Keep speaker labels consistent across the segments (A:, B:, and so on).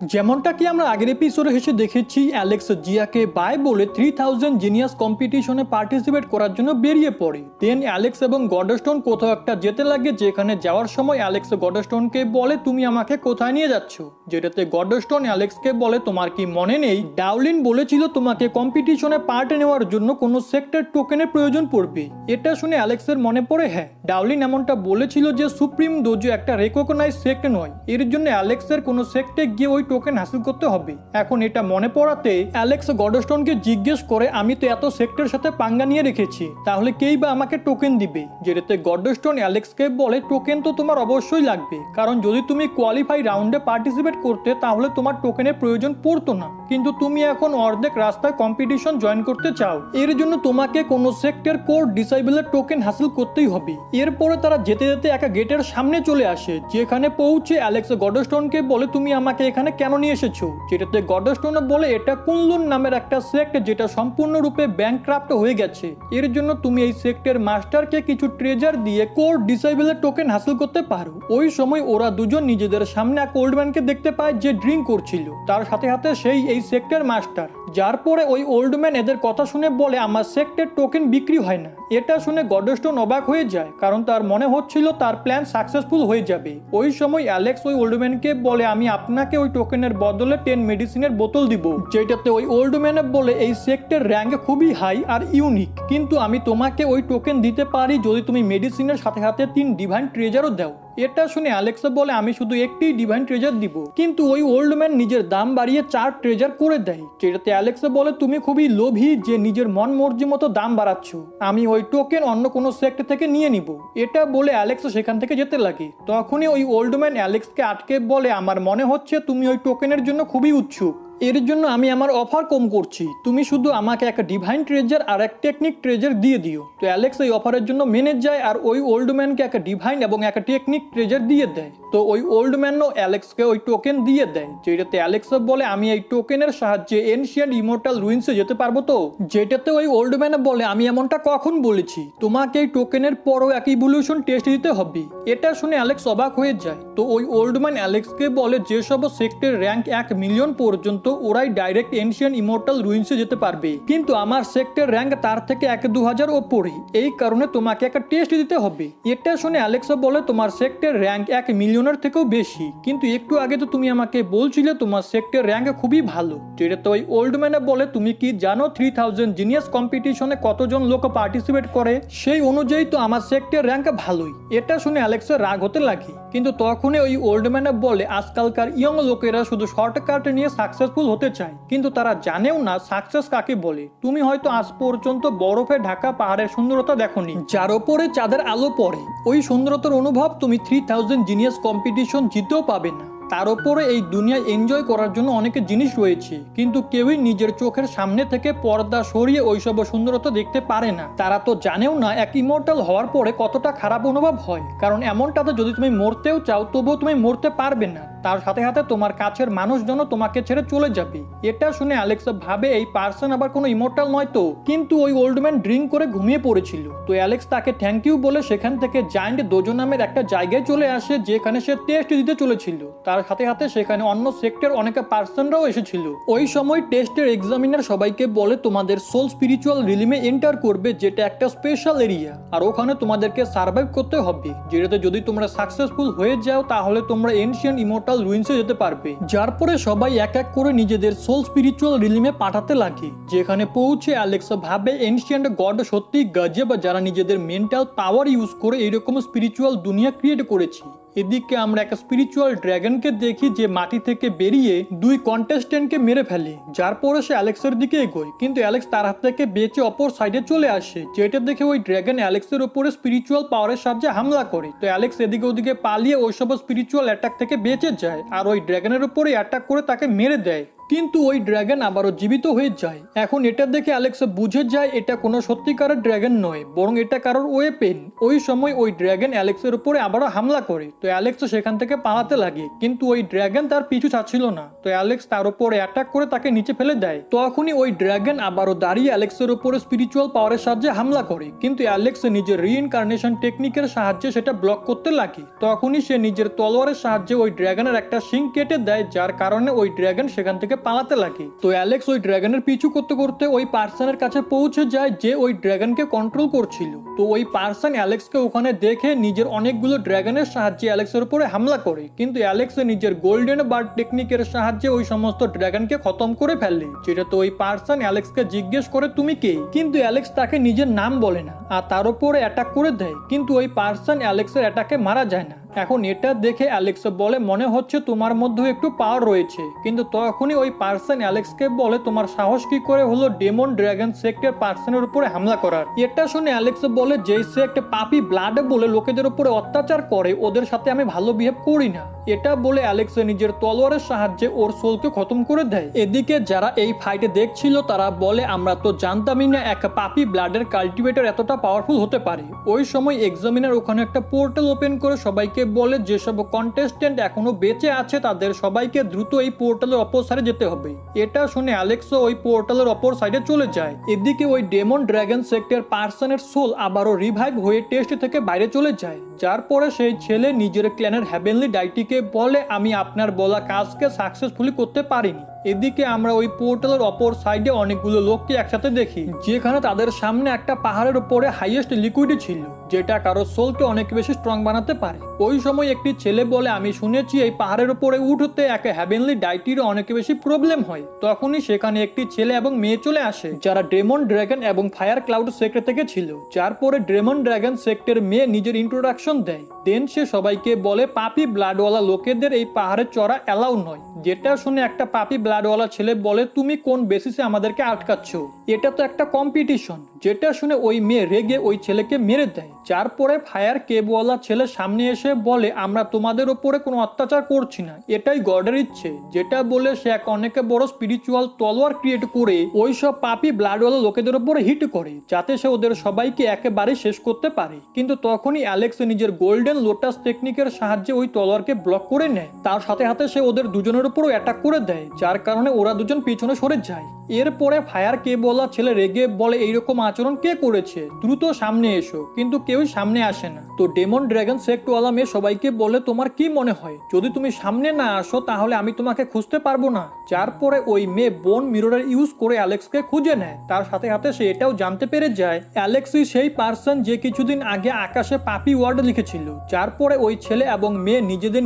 A: যেমনটা কি আমরা আগের এপিসোডে এসে দেখেছি, অ্যালেক্স জিয়াকে বাই বলে 3000 জিনিয়াস কম্পিটিশনে পার্টিসিপেট করার জন্য বেরিয়ে পড়ে। দেন অ্যালেক্স এবং গডস্টোন কোথাও একটা যেতে লাগে, যেখানে যাওয়ার সময় অ্যালেক্স গডস্টোনকে বলে তুমি আমাকে কোথায় নিয়ে যাচ্ছ, যেটাতে গডস্টোন অ্যালেক্সকে বলে তোমার কি মনে নেই ডাউলিন বলেছিল তোমাকে কম্পিটিশনে পার্ট নেওয়ার জন্য কোনো সেক্টর টোকেনের প্রয়োজন পড়বে। এটা শুনে অ্যালেক্সের মনে পড়ে হ্যাঁ, ডাউলিন এমনটা বলেছিল যে সুপ্রিম দোজো একটা রেকগনাইজ সেক্ট নয়, এর জন্য অ্যালেক্সের কোনো সেক্টে গিয়ে ওই টোকেন হাসিল করতে হবে। এখন এটা মনে পড়াতে অ্যালেক্স গডস্টোনকে জিজ্ঞেস করে আমি তো এত সেক্টরের সাথে পাঙ্গা নিয়ে রেখেছি, তাহলে কেই বা আমাকে টোকেন দিবে, যেটাতে গডস্টোন অ্যালেক্সকে বলে টোকেন তো তোমার অবশ্যই লাগবে, কারণ যদি তুমি কোয়ালিফাই রাউন্ডে পার্টিসিপেট করতে তাহলে তোমার টোকেনের প্রয়োজন পড়তো না, কিন্তু তুমি এখন অর্ধেক রাস্তায় কম্পিটিশন জয়েন করতে চাও, এর জন্য তোমাকে কোনো সেক্টর কোর ডিসেবলের টোকেন হাসিল করতেই হবে। এরপরে তারা যেতে যেতে একটা গেটের সামনে চলে আসে, যেখানে পৌঁছে অ্যালেক্স গডস্টোনকে বলে তুমি আমাকে এখানে কেন নিয়ে এসেছো, যেটাতে গডস্টোন বলে এটা কুনলুন নামের একটা সেক্ট যেটা সম্পূর্ণরূপে ব্যাংকক্রাফট হয়ে গেছে, এর জন্য তুমি এই সেক্টের মাস্টারকে কিছু ট্রেজার দিয়ে কোর ডিসেবলের টোকেন হাসিল করতে পারো। ওই সময় ওরা দুজন নিজেদের সামনে এক ওল্ড ম্যানকে দেখতে পায় যে ড্রিঙ্ক করছিল, তার সাথে সাথে সেই এই সেক্টর মাস্টার, যার পরে ওই ওল্ড ম্যান এদের কথা শুনে বলে আমার সেক্টর টোকেন বিক্রি হয় না। এটা শুনে গডস্টোন অবাক হয়ে যায়, কারণ তার মনে হচ্ছিল তার প্ল্যান সাকসেসফুল হয়ে যাবে। ওই সময় অ্যালেক্স ওই ওল্ড ম্যানকে বলে আমি আপনাকে ওই টোকেনের বদলে 10 মেডিসিনের বোতল দিব, যেটাতে ওই ওল্ড ম্যানে বলে এই সেক্টর র্যাঙ্ক খুবই হাই আর ইউনিক, কিন্তু আমি তোমাকে ওই টোকেন দিতে পারি যদি তুমি মেডিসিনের সাথে সাথে 3 ডিভাইন ট্রেজারও দাও। এটা শুনে অ্যালেক্স বলে আমি শুধু একটি ডিভাইন ট্রেজার দিব, কিন্তু ওই ওল্ড ম্যান নিজের দাম বাড়িয়ে 4 ট্রেজার করে দেয়, যেটাতে অ্যালেক্স বলে তুমি খুবই লোভী যে নিজের মন মর্জি মতো দাম বাড়াচ্ছ, আমি ওই টোকেন অন্য কোনো সেক্টর থেকে নিয়ে নিব। এটা বলে অ্যালেক্স সেখান থেকে যেতে লাগে। তখনই ওই ওল্ড ম্যান অ্যালেক্সকে আটকে বলে আমার মনে হচ্ছে তুমি ওই টোকেনের জন্য খুবই উৎসুক, এর জন্য আমি আমার অফার কম করছি, তুমি শুধু আমাকে একটা ডিভাইন ট্রেজার আর এক টেকনিক ট্রেজার দিয়ে দিও। তো অ্যালেক্স এই অফারের জন্য মেনে যায় আর ওই ওল্ড ম্যানকে একটা ডিভাইন এবং একটা টেকনিক ট্রেজার দিয়ে দেয়। তো ওই ওল্ড ম্যানও অ্যালেক্সকে ওই টোকেন দিয়ে দেয়, যেটাতে অ্যালেক্স বলে আমি এই টোকেনের সাহায্যে এনশিয়েন্ট ইমর্টাল রুইন্সে যেতে পারবো। তো যেটাতে ওই ওল্ড ম্যান বলে আমি এমনটা কখন বলেছি, তোমাকে এই টোকেনের পরও এক ইভলিউশন টেস্ট দিতে হবে। এটা শুনে অ্যালেক্স অবাক হয়ে যায়। তো ওই ওল্ড ম্যান অ্যালেক্সকে বলে যেসব সেক্টর র্যাঙ্ক 1 মিলিয়ন পর্যন্ত ওরাই ডাইরেক্ট এনশিয়েন্ট ইমর্টাল রুইন্সে যেতে পারবে, কিন্তু আমার সেক্টর র্যাঙ্ক তার থেকে 1-2000 ওপরে, এই কারণে তোমাকে একটা টেস্ট দিতে হবে। এটা শুনে অ্যালেক্স বলে তোমার সেক্টর র্যাঙ্ক 1 মিলিয়নের থেকেও বেশি, কিন্তু একটু আগে তো তুমি আমাকে বলছিলে তোমার সেক্টর র্যাঙ্ক খুবই ভালো, যেটা তো ওই ওল্ড ম্যানে বলে তুমি কি জানো 3000 জিনিয়াস কম্পিটিশনে কতজন লোক পার্টিসিপেট করে, সেই অনুযায়ী তো আমার সেক্টর র্যাঙ্ক ভালোই। এটা শুনে অ্যালেক্সের রাগ হতে লাগে, কিন্তু তখনই ওই ওল্ড ম্যানে বলে আজকালকার ইয়ং লোকেরা শুধু শর্টকাট নিয়ে সাকসেসফুল হতে চায়, কিন্তু তারা জানেও না সাকসেস কাকে বলে। তুমি হয়তো আজ পর্যন্ত বরফে ঢাকা পাহাড়ের সুন্দরতা দেখোনি, যার ওপরে চাঁদের আলো পড়ে, ওই সুন্দরতার অনুভব তুমি 3000 জিনিয়াস কম্পিটিশন জিতেও পাবে না। তার উপরে এই দুনিয়ায় এনজয় করার জন্য অনেক জিনিস রয়েছে, কিন্তু কেউই নিজের চোখের সামনে থেকে পর্দা সরিয়ে ওইসব সুন্দরতা দেখতে পারে না। তারা তো জানেও না এক ইমর্টাল হওয়ার পরে কতটা খারাপ অনুভব হয়, কারণ এমনটাতে যদি তুমি মরতেও চাও তবুও তুমি মরতে পারবে না, তার সাথে সাথে তোমার কাছের মানুষজন তোমাকে ছেড়ে চলে যাবে। এটা শুনে অ্যালেক্স ভাবে এই পার্সন আবার কোনো ইমর্টাল নয় তো, কিন্তু ওই ওল্ড ম্যান ড্রিঙ্ক করে ঘুমিয়ে পড়েছিল। তো অ্যালেক্স তাকে থ্যাংক ইউ বলে সেখান থেকে জায়ান্ট দোজো নামের একটা জায়গায় চলে আসে, যেখানে সে টেস্ট দিতে চলেছিল। তার সাথে সাথে সেখানে অন্য সেক্টর অনেক পার্সনরাও এসেছিল। ওই সময় টেস্টের এক্সামিনার সবাইকে বলে তোমাদের সোল স্পিরিচুয়াল রিলিমে এন্টার করবে, যেটা একটা স্পেশাল এরিয়া, আর ওখানে তোমাদেরকে সার্ভাইভ করতে হবে, যেটাতে যদি তোমরা সাকসেসফুল হয়ে যাও তাহলে তোমরা এনশিয়েন্ট ইমর্টাল রুইন্সে যেতে পারবে। যার পরে সবাই এক এক করে নিজেদের সোল স্পিরিচুয়াল রিলিমে পাঠাতে লাগে। যেখানে পৌঁছে অ্যালেক্স ভাবে এনশিয়েন্ট গড সত্যি গজব, যারা নিজেদের মেন্টাল পাওয়ার ইউজ করে এইরকম স্পিরিচুয়াল দুনিয়া ক্রিয়েট করেছে। এদিকে আমরা একটা স্পিরিচুয়াল ড্রাগনকে দেখি যে মাটি থেকে বেরিয়ে 2 কন্টেস্টেন্টকে মেরে ফেলে, যার পরে সে অ্যালেক্সের দিকে এগোয়, কিন্তু অ্যালেক্স তার হাত থেকে বেঁচে অপর সাইডে চলে আসে, যেটা দেখে ওই ড্রাগন অ্যালেক্সের উপরে স্পিরিচুয়াল পাওয়ারের সাহায্যে হামলা করে। তো অ্যালেক্স এদিকে ওদিকে পালিয়ে ওইসব স্পিরিচুয়াল অ্যাটাক থেকে বেঁচে যায়, আর ওই ড্রাগনের উপরে অ্যাটাক করে তাকে মেরে দেয়। কিন্তু ওই ড্রাগন আবারও জীবিত হয়ে যায়। এখন এটা দেখে অ্যালেক্স বুঝে যায় এটা কোনো সত্যিকারের ড্রাগন নয়, বরং এটা কারোর ওয়েপেন। ওই সময় ওই ড্রাগন অ্যালেক্সের উপরে আবারও হামলা করে, তো অ্যালেক্স সেখান থেকে পালাতে লাগে, কিন্তু ওই ড্রাগন তার পিছু ছাড়ছিল না, তো অ্যালেক্স তার উপরে অ্যাটাক করে তাকে নিচে ফেলে দেয়। তখনই ওই ড্রাগন আবারও দাঁড়িয়ে অ্যালেক্সের উপরে স্পিরিচুয়াল পাওয়ারের সাহায্যে হামলা করে, কিন্তু অ্যালেক্স নিজের রিইনকার্নেশন টেকনিকের সাহায্যে সেটা ব্লক করতে লাগে। তখনই সে নিজের তলোয়ারের সাহায্যে ওই ড্রাগনের একটা শিং কেটে দেয়, যার কারণে ওই ড্রাগন সেখান থেকে পালাতে লাগে। তো অ্যালেক্স ওই ড্রাগনের পিছু করতে করতে ওই পার্সনের কাছে পৌঁছে যায় যে ওই ড্রাগনকে কন্ট্রোল করছিল। তো ওই পার্সন অ্যালেক্সকে ওখানে দেখে নিজের অনেকগুলো ড্রাগনের সাহায্যে অ্যালেক্সের উপরে হামলা করে, কিন্তু অ্যালেক্স নিজের গোল্ডেন বার্ড টেকনিকের সাহায্যে ওই সমস্ত ড্রাগনকে খতম করে ফেলে। যেটা তো ওই পার্সন অ্যালেক্সকে জিজ্ঞেস করে তুমি কে, কিন্তু অ্যালেক্স তাকে নিজের নাম বলে না আর তার উপরে অ্যাটাক করে দেয়, কিন্তু ওই পার্সন অ্যালেক্সের অ্যাটাকে মারা যায় না। এখন এটা দেখে অ্যালেক্স বলে মনে হচ্ছে তোমার মধ্যে একটু পাওয়ার রয়েছে, কিন্তু তখনই ওই পার্সন অ্যালেক্সকে বলে তোমার সাহস কি করে হলো ডেমন ড্রাগন সেক্টের পার্সনের উপরে হামলা করার। এটা শুনে অ্যালেক্স বলে যে সেক্ট পাপি ব্লাড বলে লোকেদের উপরে অত্যাচার করে, ওদের সাথে আমি ভালো বিহেভ করি না। এটা বলে অ্যালেক্স নিজের তলোয়ারের সাহায্যে ওর সোলকে খতম করে দেয়। এদিকে যারা এই ফাইটে দেখছিল তারা বলে আমরা তো জানতামই না এক পাপি ব্লাডের কাল্টিভেটর এতটা পাওয়ারফুল হতে পারে। ওই সময় এক্সামিনার ওখানে একটা পোর্টাল ওপেন করে সবাইকে বলে যেসব কন্টেস্টেন্ট এখনো বেঁচে আছে তাদের সবাইকে দ্রুত এই পোর্টালের অপর সাইডে যেতে হবে। এটা শুনে অ্যালেক্সও ওই পোর্টালের অপর সাইডে চলে যায়। এদিকে ওই ডেমন ড্রাগন সেক্টর পার্সনের সোল আবারও রিভাইভ হয়ে টেস্ট থেকে বাইরে চলে যায়, যার পরে সেই ছেলে নিজের ক্ল্যানের হ্যাভেনলি ডাইটিকে বলে আমি আপনার বলা কাজকে সাকসেসফুলি করতে পারিনি। এদিকে আমরা ওই পোর্টালের অপর সাইডে অনেকগুলো লোককে একসাথে দেখি, যেখানে তাদের সামনে একটা পাহাড়ের উপরে হাইয়েস্ট লিকুইড ছিল, যেটা কারো সোলকে অনেক বেশি স্ট্রং বানাতে পারে। ওই সময় একটি ছেলে বলে আমি শুনেছি এই পাহাড়ের উপরে উঠতে এক হ্যাভেনলি ডাইটির অনেক বেশি প্রবলেম হয়। তখনই সেখানে একটি ছেলে এবং মেয়ে চলে আসে যারা ডেমন ড্রাগন এবং ফায়ার ক্লাউড সেক্টর থেকে ছিল, যার পরে ডেমন ড্রাগন সেক্টর মেয়ে নিজের ইন্ট্রোডাকশন দেয়। দেন সে সবাইকে বলে পাপি ব্লাডওয়ালা লোকেদের এই পাহাড়ে চড়া অ্যালাউ নয়। যেটা শুনে একটা পাপি ব্লাডওয়ালা ছেলে বলে তুমি কোন বেসিসে আমাদেরকে আটকাচ্ছ, এটা তো একটা কম্পিটিশন। যেটা শুনে ওই মেয়ে রেগে ওই ছেলেকে মেরে দেয়, যার পরে ফায়ার কেবওয়ালা ছেলে সামনে এসে বলে আমরা তোমাদের উপরে কোনো অত্যাচার করছি না, এটাই গডের ইচ্ছে। যেটা বলে সে এক অনেক বড় স্পিরিচুয়াল তলোয়ার ক্রিয়েট করে ওই সব পাপি ব্লাডওয়ালা লোকেদের উপরে হিট করে, যাতে সে ওদের সবাইকে একেবারে শেষ করতে পারে। কিন্তু তখনই অ্যালেক্স নিজের গোল্ডেন লোটাস টেকনিকের সাহায্যে ওই তলোয়ারকে ব্লক করে নেয়। তার সাথে সাথে সে ওদের দুজনের উপরও অ্যাটাক করে দেয়, যার কারণে ওরা দুজন পিছনে সরে যায়। এরপরে ফায়ার কেবওয়ালা ছেলে রেগে বলে এইরকম আচরণ কে করেছে, দ্রুত সামনে এসো, কিন্তু কেউই সামনে আসে না। তো ডেমন ড্রাগন সেক্টওয়ালা মেয়ে সবাইকে বলে তোমার কি মনে হয় যদি তুমি সামনে না আসো তাহলে আমি তোমাকে খুঁজতে পারবো না। যার পরে ওই মেয়ে বোন মিররের ইউজ করে অ্যালেক্সকে খুঁজে নেয়। তার সাথে সাথে সে এটাও জানতে পেরে যায় অ্যালেক্সই সেই পার্সন যে কিছুদিন আগে আকাশে পাপি ওয়ার্ড লিখেছিল। যার পরে ওই ছেলে এবং মেয়ে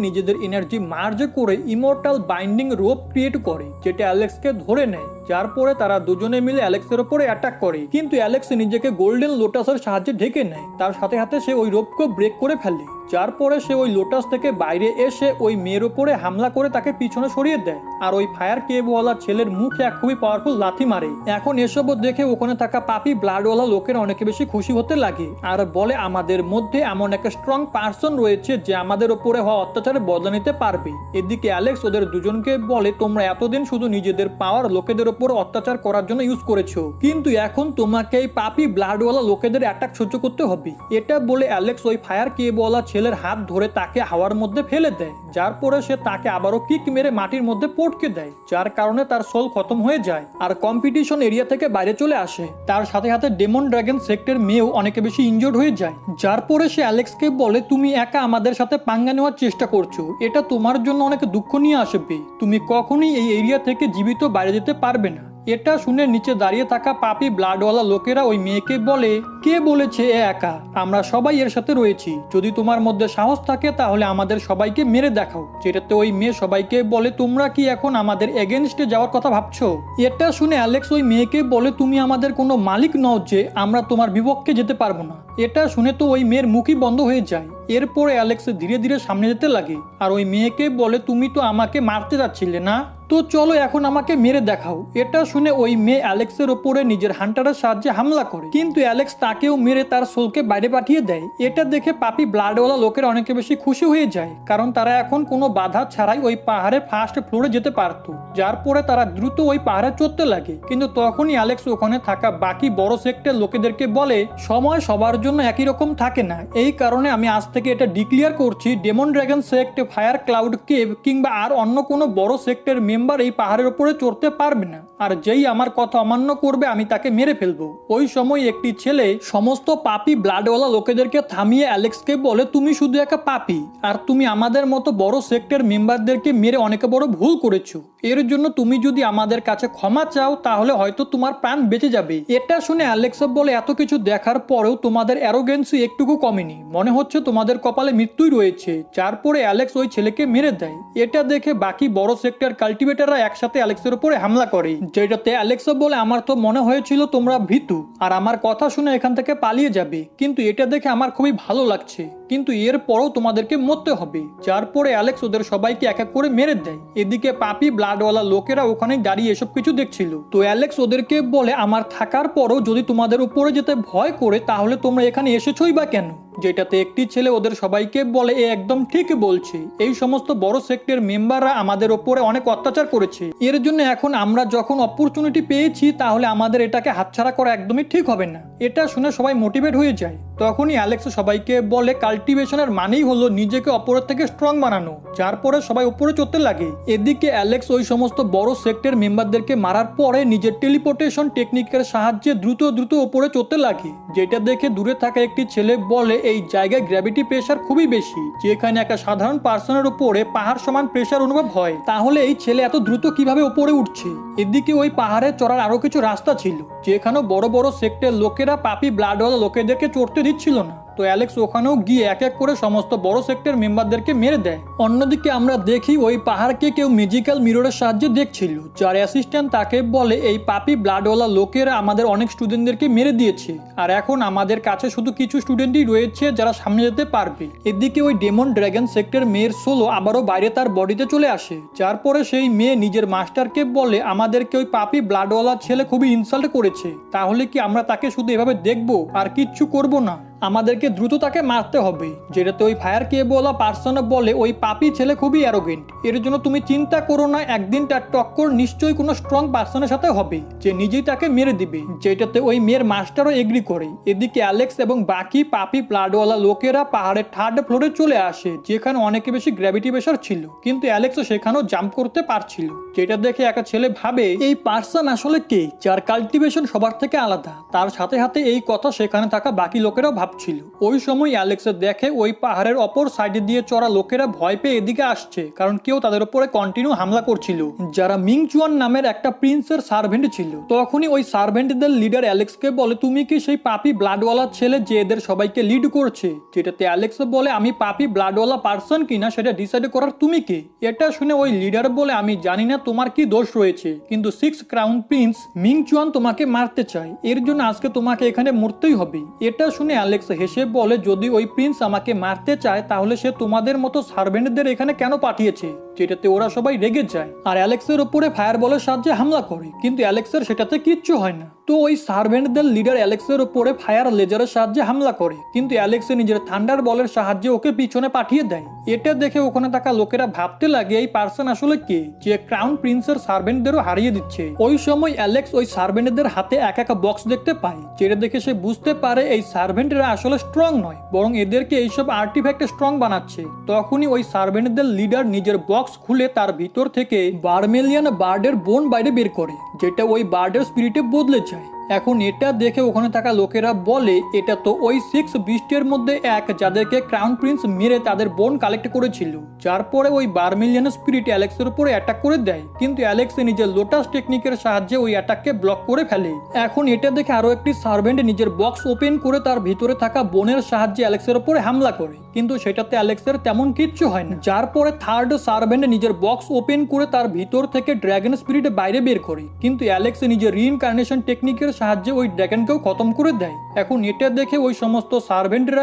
A: নিজেদের এনার্জি মার্জ করে ইমর্টাল বাইন্ডিং রোপ ক্রিয়েট করে, যেটা অ্যালেক্সকে ধরে নেয়। যার পরে তারা দুজনে মিলে অ্যালেক্সের উপরে অ্যাটাক করে, কিন্তু অ্যালেক্স নিজেকে গোল্ডেন লোটাসের সাহায্যে ঢেকে নেয়। তার সাথে সাথে সে ওই রোপকে ব্রেক করে ফেলে, যার পরে সে ওই লোটাস থেকে বাইরে এসে ওই মেয়ের উপরে হামলা করে তাকে পিছনে সরিয়ে দেয়, আর ওই ফায়ার কেবওয়ালা ছেলের মুখে এক খুবই পাওয়ারফুল লাথি মারে। এখন এসব দেখে ওখানে থাকা পাপি ব্লাডওয়ালা লোকের অনেক বেশি খুশি হতে লাগে আর বলে আমাদের মধ্যে এমন একটা স্ট্রং পার্সন রয়েছে যে আমাদের উপরে হওয়া অত্যাচারে বদলা নিতে পারবে। এদিকে অ্যালেক্স ওদের দুজনকে বলে তোমরা এতদিন শুধু নিজেদের পাওয়ার লোকেদের উপর অত্যাচার করার জন্য ইউজ করেছো, কিন্তু এখন তোমাকে এই পাপি ব্লাডওয়ালা লোকেদের অ্যাটাক সহ্য করতে হবে। এটা বলে অ্যালেক্স ওই ফায়ার কেবওয়ালা ছেলের হাত ধরে তাকে হাওয়ার মধ্যে ফেলে দেয়, যার পরে সে তাকে আবারও কিক মেরে মাটির মধ্যে পটকে দেয়, যার কারণে তার সোল খতম হয়ে যায় আর কম্পিটিশন এরিয়া থেকে বাইরে চলে আসে। তার সাথে সাথে ডেমন ড্রাগন সেক্টর মেয়েও অনেক বেশি ইনজোর্ড হয়ে যায়, যার পরে সে অ্যালেক্সকে বলে তুমি একা আমাদের সাথে পাঙ্গা নেওয়ার চেষ্টা করছো, এটা তোমার জন্য অনেক দুঃখ নিয়ে আসবে, তুমি কখনোই এই এরিয়া থেকে জীবিত বাইরে যেতে পারবে না। এটা শুনে নিচে দাঁড়িয়ে থাকা পাপি ব্লাডওয়ালা লোকেরা ওই মেয়েকে বলে কে বলেছে এ একা, আমরা সবাই এর সাথে রয়েছি, যদি তোমার মধ্যে সাহস থাকে তাহলে আমাদের সবাইকে মেরে দেখাও। যেটাতে ওই মেয়ে সবাইকে বলে তোমরা কি এখন আমাদের এগেনস্টে যাওয়ার কথা ভাবছো। এটা শুনে অ্যালেক্স ওই মেয়েকে বলে তুমি আমাদের কোনো মালিক নও যে আমরা তোমার বিপক্ষে যেতে পারবো না। এটা শুনে তো ওই মেয়ের মুখই বন্ধ হয়ে যায়। এরপরে অ্যালেক্স ধীরে ধীরে সামনে যেতে লাগে আর ওই মেয়েকে বলে তুমি তো আমাকে মারতে যাচ্ছিলে না, তো চলো এখন আমাকে মেরে দেখাও। এটা শুনে ওই মেয়ে অ্যালেক্সের ওপরে নিজের হান্টারের সাহায্যে হামলা করে, কিন্তু অ্যালেক্স তাকেও মেরে তার সোলকে বাইরে পাঠিয়ে দেয়। এটা দেখে পাপি ব্লাডওয়ালা লোকের অনেক বেশি খুশি হয়ে যায়, কারণ তারা এখন কোনো বাধা ছাড়াই ওই পাহাড়ের ফার্স্ট ফ্লোরে যেতে পারত। যার পরে তারা দ্রুত ওই পাহাড়ে চড়তে লাগে। কিন্তু তখনই অ্যালেক্স ওখানে থাকা বাকি বড় সেক্টর লোকেদেরকে বলে, সময় সবার জন্য একই রকম থাকে না, এই কারণে আমি আজ থেকে এটা ডিক্লেয়ার করছি, demon dragon sect, fire cloud cave কিংবা আর অন্য কোনো বড় সেক্টর মেম্বার এই পাহাড়ের উপরে চড়তে পারবে না। আর যেই আমার কথা অমান্য করবে আমি তাকে মেরে ফেলবো। ওই সময় একটি ছেলে সমস্ত পাপি ব্লাডওয়ালা লোকেদেরকে থামিয়ে অ্যালেক্সকে বলে, তুমি শুধু একটা পাপি, আর তুমি আমাদের মতো বড় সেক্টর মেম্বারদেরকে মেরে অনেক বড় ভুল করেছো। এর জন্য তুমি যদি আমাদের কাছে ক্ষমা চাও তাহলে হয়তো তোমার প্রাণ বেঁচে যাবে। এটা শুনে অ্যালেক্স বলে, এত কিছু দেখার পরেও তোমাদের অ্যারোগেন্সি একটুকু কমেনি, মনে হচ্ছে তোমাদের কপালে মৃত্যুই রয়েছে। যার পরে অ্যালেক্স ওই ছেলেকে মেরে দেয়। এটা দেখে বাকি বড় সেক্টর কাল্টিভেটররা একসাথে অ্যালেক্সের উপরে হামলা করে, যেটাতে অ্যালেক্স বলে, আমার তো মনে হয়েছিল তোমরা ভীতু আর আমার কথা শুনে এখান থেকে পালিয়ে যাবে, কিন্তু এটা দেখে আমার খুবই ভালো লাগছে, কিন্তু এর পরও তোমাদেরকে মরতে হবে। যার পরে অ্যালেক্স ওদের সবাইকে এক এক করে মেরে দেয়। এদিকে পাপি ব্লাডওয়ালা লোকেরা ওখানে দাঁড়িয়ে এসব কিছু দেখছিল। তো অ্যালেক্স ওদেরকে বলে, আমার থাকার পরও যদি তোমাদের উপরে যেতে ভয় করে তাহলে তোমরা এখানে এসেছোই বা কেন? যেটাতে একটি ছেলে ওদের সবাইকে বলে, এ একদম ঠিক বলছে, এই সমস্ত বড় সেক্টর মেম্বাররা আমাদের ওপরে অনেক অত্যাচার করেছে, এর জন্য এখন আমরা যখন অপরচুনিটি পেয়েছি তাহলে আমাদের এটাকে হাতছাড়া করা একদমই ঠিক হবে না। এটা শুনে সবাই মোটিভেট হয়ে যায়। তখনই অ্যালেক্স সবাইকে বলে, কাল্টিভেশনের মানেই হলো নিজেকে অপরের থেকে স্ট্রং বানানো। যার পরে সবাই উপরে চড়তে লাগে। এদিকে অ্যালেক্স ওই সমস্ত বড় সেক্টর মেম্বারদেরকে মারার পরে নিজের টেলিপোর্টেশন টেকনিকের সাহায্যে দ্রুত দ্রুত উপরে চড়তে লাগে। যেটা দেখে দূরে থাকা একটি ছেলে বলে, এই জায়গায় গ্র্যাভিটি প্রেসার খুবই বেশি, যেখানে একটা সাধারণ পার্সনের উপরে পাহাড় সমান প্রেসার অনুভব হয়, তাহলে এই ছেলে এত দ্রুত কিভাবে উপরে উঠছে? এদিকে ওই পাহাড়ে চড়ার আরো কিছু রাস্তা ছিল, যেখানে বড় বড় সেক্টর লোকেরা পাপি ব্লাডওয়ালা লোকেদেরকে চড়তে দিচ্ছিল না। তো অ্যালেক্স ওখানেও গিয়ে এক এক করে সমস্ত বড় সেক্টর মেম্বারদেরকে মেরে দেয়। অন্যদিকে আমরা দেখি ওই পাহাড়কে কেউ ম্যাজিক্যাল মিররের সাহায্যে দেখছিল, যার অ্যাসিস্ট্যান্ট তাকে বলে, এই পাপি ব্লাডওয়ালা লোকেরা আমাদের অনেক স্টুডেন্টদেরকে মেরে দিয়েছে, আর এখন আমাদের কাছে শুধু কিছু স্টুডেন্টই রয়েছে যারা সামনে যেতে পারবে। এদিকে ওই ডেমন ড্রাগন সেক্টর মেয়ের সোলো আবারও বাইরে তার বডিতে চলে আসে। যার পরে সেই মেয়ে নিজের মাস্টারকে বলে, আমাদেরকে ওই পাপি ব্লাডওয়ালা ছেলে খুবই ইনসাল্ট করেছে, তাহলে কি আমরা তাকে শুধু এভাবে দেখবো আর কিচ্ছু করবো না? আমাদেরকে দ্রুত তাকে মারতে হবে। যেটাতে ওই ফায়ার কেবলা পার্সন বলে, ওই পাপি ছেলে খুবই অ্যারোগেন্ট, এর জন্য তুমি চিন্তা করো না, একদিন তার টক্কর নিশ্চয়ই কোনো স্ট্রং পার্সনের সাথে হবে যে নিজেই তাকে মেরে দিবে। যেটাতে ওই মেয়ের মাস্টারও এগ্রি করে। এদিকে অ্যালেক্স এবং বাকি পাপি ব্লাডওয়ালা লোকেরা পাহাড়ের থার্ড ফ্লোরে চলে আসে, যেখানে অনেক বেশি গ্র্যাভিটি প্রেসার ছিল, কিন্তু অ্যালেক্স সেখানেও জাম্প করতে পারছিল। যেটা দেখে একটা ছেলে ভাবে, এই পার্সন আসলে কে, যার কাল্টিভেশন সবার থেকে আলাদা। তার সাথে সাথে এই কথা সেখানে থাকা বাকি লোকেরাও ছিল। ওই সময় অ্যালেক্স দেখে ওই পাহাড়ের অপর সাইডে দিয়ে চড়া লোকেরা ভয় পেয়ে এদিকে আসছে, কারণ কেউ তাদের উপরে কন্টিনিউ হামলা করছিল, যারা মিংচুয়ান নামের একটা প্রিন্সের সার্ভেন্ট ছিল। তখনই ওই সার্ভেন্টদের লিডার অ্যালেক্সকে বলে, তুমি কি সেই পাপি ব্লাডওয়ালা ছেলে যে এদের সবাইকে লিড করছে? যেটাতে অ্যালেক্স বলে, আমি পাপি ব্লাডওয়ালা পার্সন কিনা সেটা ডিসাইড করার তুমি কে? এটা শুনে ওই লিডার বলে, আমি জানি না তোমার কি দোষ রয়েছে, কিন্তু 6 ক্রাউন প্রিন্স মিংচুয়ান তোমাকে মারতে চায়, এর জন্য আজকে তোমাকে এখানে মরতেই হবে। এটা শুনে অ্যালেক্স হেসে বলে, যদি ওই প্রিন্স আমাকে মারতে চায় তাহলে সে তোমাদের মতো সার্ভেন্টদের এখানে কেন পাঠিয়েছে? যেটাতে ওরা সবাই রেগে যায় আর অ্যালেক্সের উপরে ফায়ার বলের সাহায্যে হামলা করে, কিন্তু অ্যালেক্সের সেটাতে কিচ্ছু হয় না। তো ওই সার্ভেন্টদের লিডার অ্যালেক্সের উপরে ফায়ার লেজারের সাহায্যে হামলা করে, কিন্তু অ্যালেক্সে নিজের থান্ডার বলের সাহায্যে ওকে পিছনে পাঠিয়ে দেয়। এটা দেখে ওখানে থাকা লোকেরা ভাবতে লাগে, এই পার্সন আসলে কে যে ক্রাউন প্রিন্সের সার্ভেন্টদেরও হারিয়ে দিচ্ছে। ওই সময় অ্যালেক্স ওই সার্ভেন্টদের হাতে এক একটা বক্স দেখতে পায়, যেটা দেখে সে বুঝতে পারে এই সার্ভেন্টরা আসলে স্ট্রং নয়, বরং এদেরকে এইসব আর্টিফ্যাক্ট স্ট্রং বানাচ্ছে। তখনই ওই সার্ভেন্টদের লিডার নিজের বক্স খুলে তার ভিতর থেকে বার্মেলিয়ান বার্ডের বোন বাইরে বের করে, যেটা ওই বার্ডের স্পিরিটে বদলে যায়। এখন এটা দেখে ওখানে থাকা লোকেরা বলে, এটা তো ওই 6 বিস্টের মধ্যে এক, যাদেরকে ক্রাউন প্রিন্স মেরে তাদের বোন কালেক্ট করেছিল। যার পরে ওই বার্মিলিয়ান স্পিরিট অ্যালেক্সের উপরে অ্যাটাক করে দেয়, কিন্তু অ্যালেক্স নিজের লোটাস টেকনিকের সাহায্যে ওই অ্যাটাককে ব্লক করে ফেলে। এখন এটা দেখে আরো একটি সার্ভেন্ট নিজের বক্স ওপেন করে তার ভিতরে থাকা বোনের সাহায্যে অ্যালেক্সের উপরে হামলা করে, কিন্তু সেটাতে অ্যালেক্সের তেমন কিচ্ছু হয় না। যার পরে থার্ড সার্ভেন্ট নিজের বক্স ওপেন করে তার ভিতর থেকে ড্রাগন স্পিরিট বাইরে বের করে, কিন্তু অ্যালেক্স নিজের রিইনকার্নেশন টেকনিকের সাহায্যে ওই ড্রাগনকেও খতম করে দেয়। এখন এটা দেখে ওই সমস্ত সার্ভেন্টরা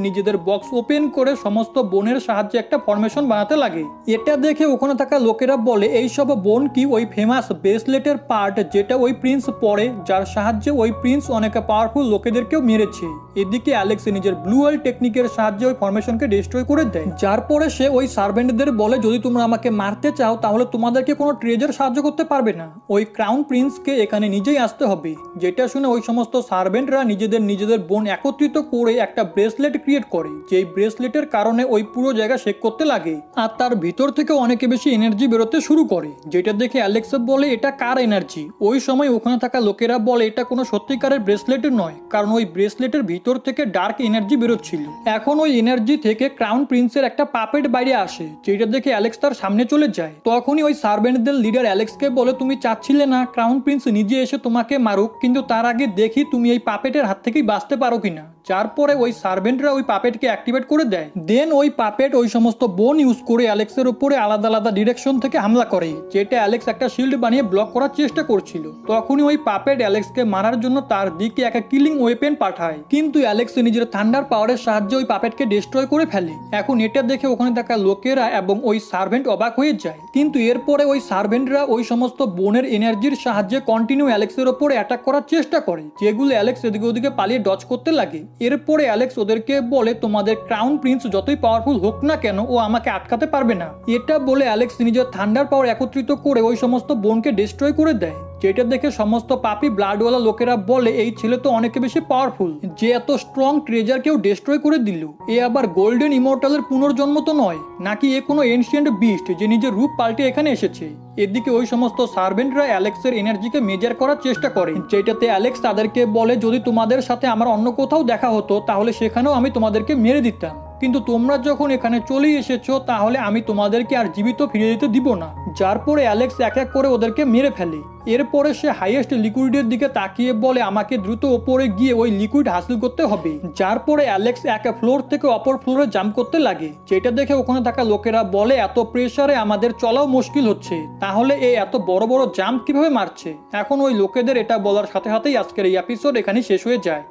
A: নিজেদের বক্স ওপেন করে সমস্ত বোনের সাহায্যে একটা ফরমেশন বানাতে লাগে। এটা দেখে ওখানে থাকা লোকেরা বলে এইসব বোন কি ওই ফেমাস ব্রেসলেটের পার্ট যেটা ওই প্রিন্স পরে, যার সাহায্যে ওই প্রিন্স অনেক পাওয়ারফুল লোকেদেরকেও মেরেছে। এদিকে অ্যালেক্স নিজের ব্লু ওয়াল টেকনিকের সাহায্যে ওই ফরমেশনকে ডিস্ট্রয় করে দেয়, যার পরে সে ওই সার্ভেন্টদের বলে যদি তোমরা আমাকে মারতে চাও তাহলে তোমাদেরকে কোনো ট্রেজার সাহায্য করতে পারবে না, ওই ক্রাউন প্রিন্সকে এখানে নিজেই আসতে হবে। যেটা শুনে ওই সমস্ত সার্ভেন্টরা নিজেদের বোন একত্রিত করে একটা ব্রেসলেট ক্রিয়েট করে, যেই ব্রেসলেটের কারণে ওই পুরো জায়গা শেক করতে লাগে আর তার ভিতর থেকে অনেকে বেশি এনার্জি বেরোতে শুরু করে। যেটা দেখে অ্যালেক্স বলে এটা কার এনার্জি? ওই সময় ওখানে থাকা লোকেরা বলে এটা কোনো সত্যিকারের ব্রেসলেট নয়, কারণ ওই ব্রেসলেটের ভিতর থেকে ডার্ক এনার্জি বেরোচ্ছিল। এখন ওই এনার্জি থেকে ক্রাউন প্রিন্সের একটা পাপেট বাইরে আসে, যেটা দেখে অ্যালেক্স তার সামনে চলে যায়। তখনই ওই সার্ভেন্টদের লিডার অ্যালেক্সকে বলে তুমি চাচ্ছিলে না ক্রাউন প্রিন্স নিজে এসে তোমাকে মারুক, কিন্তু তার আগে দেখি তুমি এই পাপেটের হাত থেকেই বাঁচতে পারো কিনা। যার পরে ওই সার্ভেন্টরা ওই পাপেটকে অ্যাক্টিভেট করে দেয়। দেন ওই পাপেট ওই সমস্ত বোন ইউজ করে অ্যালেক্সের উপরে আলাদা আলাদা ডিরেকশন থেকে হামলা করে, যেটা অ্যালেক্স একটা শিল্ড বানিয়ে ব্লক করার চেষ্টা করছিল। তখনই ওই পাপেট অ্যালেক্সকে মারার জন্য তার দিকে একটা কিলিং ওয়েপেন পাঠায়, কিন্তু অ্যালেক্স নিজের থান্ডার পাওয়ারের সাহায্যে ওই পাপেটকে ডিস্ট্রয় করে ফেলে। এখন এটা দেখে ওখানে থাকা লোকেরা এবং ওই সার্ভেন্ট অবাক হয়ে যায়, কিন্তু এরপরে ওই সার্ভেন্টরা ওই সমস্ত বোনের এনার্জির সাহায্যে কন্টিনিউ অ্যালেক্সের উপরে অ্যাটাক করার চেষ্টা করে, যেগুলো অ্যালেক্স এদিকে ওদিকে পালিয়ে ডজ করতে লাগে। এরপরে অ্যালেক্স ওদেরকে বলে তোমাদের ক্রাউন প্রিন্স যতই পাওয়ারফুল হোক না কেন ও আমাকে আটকাতে পারবে না। এটা বলে অ্যালেক্স নিজের থান্ডার পাওয়ার একত্রিত করে ওই সমস্ত বোনকে ডিস্ট্রয় করে দেয়। যেটা দেখে সমস্ত পাপি ব্লাডওয়ালা লোকেরা বলে এই ছেলে তো অনেক বেশি পাওয়ারফুল, যে এত স্ট্রং ট্রেজারকেও ডিস্ট্রয় করে দিল। এ আবার গোল্ডেন ইমর্টালের পুনর্জন্ম তো নয়, নাকি এ কোনো এনশিয়েন্ট বিস্ট যে নিজের রূপ পাল্টে এখানে এসেছে। এদিকে ওই সমস্ত সার্ভেন্টরা অ্যালেক্সের এনার্জিকে মেজার করার চেষ্টা করে, যেটাতে অ্যালেক্স তাদেরকে বলে যদি তোমাদের সাথে আমার অন্য কোথাও দেখা হতো তাহলে সেখানেও আমি তোমাদেরকে মেরে দিতাম, কিন্তু তোমরা যখন এখানে চলে এসেছো তাহলে আমি তোমাদেরকে আর জীবিত ফিরে যেতে দিব না। যার পরে অ্যালেক্স এক এক করে ওদেরকে মেরে ফেলে। এরপরে সে হাইয়েস্ট লিকুইডের দিকে তাকিয়ে বলে আমাকে দ্রুত ওপরে গিয়ে ওই লিকুইড হাসিল করতে হবে। যার পরে অ্যালেক্স এক ফ্লোর থেকে অপর ফ্লোরে জাম্প করতে লাগে, যেটা দেখে ওখানে থাকা লোকেরা বলে এত প্রেসারে আমাদের চলাও মুশকিল হচ্ছে, তাহলে এ এত বড় বড় জাম্প কিভাবে মারছে। এখন ওই লোকেদের এটা বলার সাথে সাথেই আজকের এই এপিসোড এখানে শেষ হয়ে যায়।